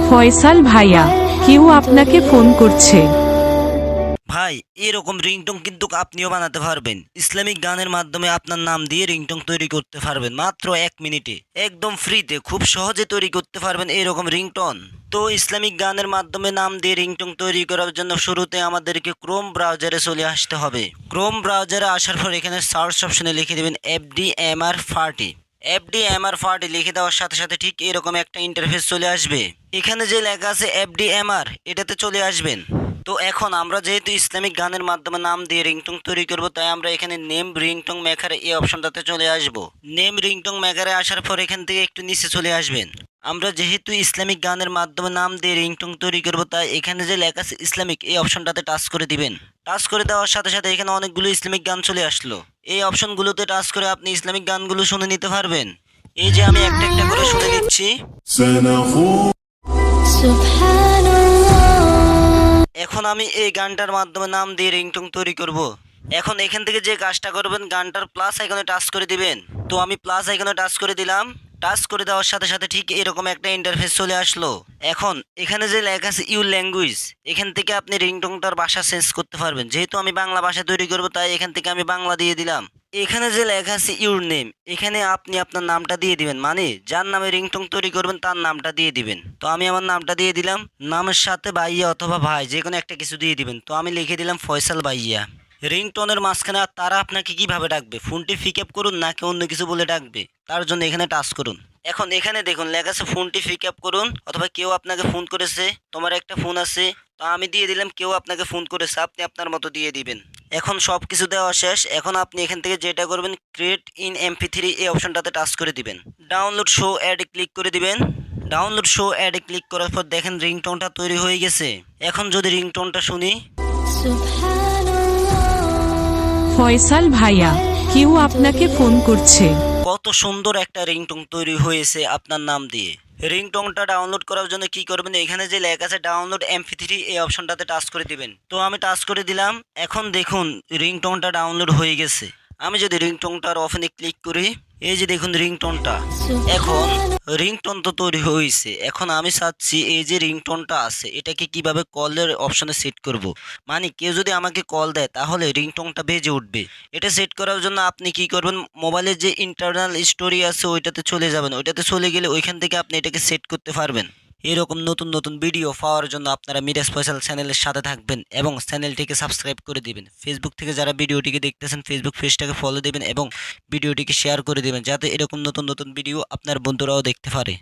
ফয়সাল ভাইয়া, কেউ আপনাকে ফোন করছে। ভাই, এরকম রিংটোন কিন্তু আপনিও বানাতে পারবেন। ইসলামিক গানের মাধ্যমে আপনার নাম দিয়ে রিংটোন তৈরি করতে পারবেন মাত্র 1 মিনিটে, একদম ফ্রিতে, খুব সহজে তৈরি করতে পারবেন এরকম রিংটোন। তো ইসলামিক গানের মাধ্যমে নাম দিয়ে রিংটোন তৈরি করার জন্য শুরুতে আমাদেরকে ক্রোম ব্রাউজারে চলে আসতে হবে। ক্রোম ব্রাউজারে আসার পর এখানে সার্চ অপশনে লিখে দেবেন FDMR40। FDMR40 লিখে দেওয়ার সাথে সাথে ঠিক এরকম একটা ইন্টারফেস চলে আসবে। এখানে যে লেখা আছে FDMR, এটাতে চলে আসবেন। তো এখন আমরা যেহেতু ইসলামিক গানের মাধ্যমে নাম দিয়ে রিংটোন তৈরি করব, তাই আমরা এখানে নেম রিংটোন মেকারে এই অপশনটাতে চলে আসব। নেম রিংটোন মেকারে আসার পর এখান থেকে একটু নিচে চলে আসবেন। আমরা যেহেতু ইসলামিক গানের মাধ্যমে নাম দিয়ে রিংটোন তৈরি করব, তাই এখানে যে লেখা আছে ইসলামিক, এই অপশনটাতে টাচ করে দিবেন। টাচ করে দেওয়ার সাথে সাথে এখানে অনেকগুলো ইসলামিক গান চলে আসলো। এই অপশনগুলোতে টাচ করে আপনি ইসলামিক গানগুলো শুনে নিতে পারবেন। এই যে আমি একটা একটা করে শুনে নিচ্ছি। এখন আমি এই গানটার মাধ্যমে নাম দিয়ে রিংটোন তৈরি করব। এখন এখান থেকে যে কাজটা করবেন, গানটার প্লাস আইকনে টাচ করে দিবেন। তো আমি প্লাস আইকনে টাচ করে দিলাম। টাচ করে দেওয়ার সাথে সাথে ঠিক এরকম একটা ইন্টারফেস চলে আসলো। এখন এখানে যে লেখা আছে ইউর ল্যাঙ্গুয়েজ, এখান থেকে আপনি রিংটোনটার ভাষা চেঞ্জ করতে পারবেন। যেহেতু আমি বাংলা ভাষা তৈরি করব, তাই এখান থেকে আমি বাংলা দিয়ে দিলাম। এখানে যে লেখা আছে ইউর নেম, এখানে আপনি আপনার নামটা দিয়ে দিবেন, মানে যার নামে রিংটোন তৈরি করবেন তার নামটা দিয়ে দিবেন। তো আমি আমার নামটা দিয়ে দিলাম। নামের সাথে ভাইয়া অথবা ভাই যে কোনো একটা কিছু দিয়ে দিবেন। তো আমি লিখে দিলাম ফয়সাল ভাইয়া। রিংটোনের মাঝখানে আর তারা আপনাকে কিভাবে ডাকবে, ফোনটি পিক আপ করুন নাকি অন্য কিছু বলে ডাকবে, তার জন্য এখানে টাচ করুন। এখন এখানে দেখুন লেখা আছে ফোনটি পিক আপ করুন, অথবা কেউ আপনাকে ফোন করেছে, তোমার একটা ফোন আছে। তো আমি দিয়ে দিলাম কেউ আপনাকে ফোন করেছে, আপনি আপনার মতো দিয়ে দিবেন। এখন সব কিছু দেওয়া শেষ। এখন আপনি এখান থেকে যেটা করবেন, ক্রিয়েট ইন MP3 এই অপশনটাতে টাচ করে দিবেন। ডাউনলোড শো অ্যাডে ক্লিক করে দিবেন। ডাউনলোড শো অ্যাডে ক্লিক করার পর দেখেন রিংটোনটা তৈরি হয়ে গেছে। এখন যদি রিংটোনটা শুনি, ফয়সাল ভাইয়া, কেউ আপনাকে ফোন করছে। কত সুন্দর একটা রিংটোন তৈরি হয়েছে আপনার নাম দিয়ে। রিংটোনটা ডাউনলোড করার জন্য কি করবেন, এখানে যে লেখা আছে ডাউনলোড MP3 এই অপশনটাতে টাচ করে দিবেন। তো আমি টাচ করে দিলাম। এখন দেখুন রিংটোনটা ডাউনলোড হয়ে গেছে। আমি যদি রিংটোনটার অপশনে ক্লিক করি, এই যে দেখুন রিংটোনটা। এখন রিংটোন তো তৈরি হয়েছে। এখন আমি চাচ্ছি এই যে রিংটোনটা আছে, এটাকে কিভাবে কলের অপশনে সেট করব। মানে কেউ যদি আমাকে কল দেয় তাহলে রিংটোনটা বেজে উঠবে। এটা সেট করার জন্য আপনি কি করবেন, মোবাইলের যে ইন্টারনাল স্টোরি আছে ওইটাতে চলে যাবেন। ওইটাতে চলে গেলে ওইখান থেকে আপনি এটাকে সেট করতে পারবেন। এরকম নতুন নতুন ভিডিও পাওয়ার জন্য আপনারা মিরাজ ফয়সাল চ্যানেলের সাথে থাকবেন এবং চ্যানেলটিকে সাবস্ক্রাইব করে দিবেন। ফেসবুক থেকে যারা ভিডিওটিকে দেখতেছেন, ফেসবুক পেজটাকে ফলো দিবেন এবং ভিডিওটিকে শেয়ার করে দিবেন, যাতে এরকম নতুন নতুন ভিডিও আপনার বন্ধুরাও দেখতে পারে।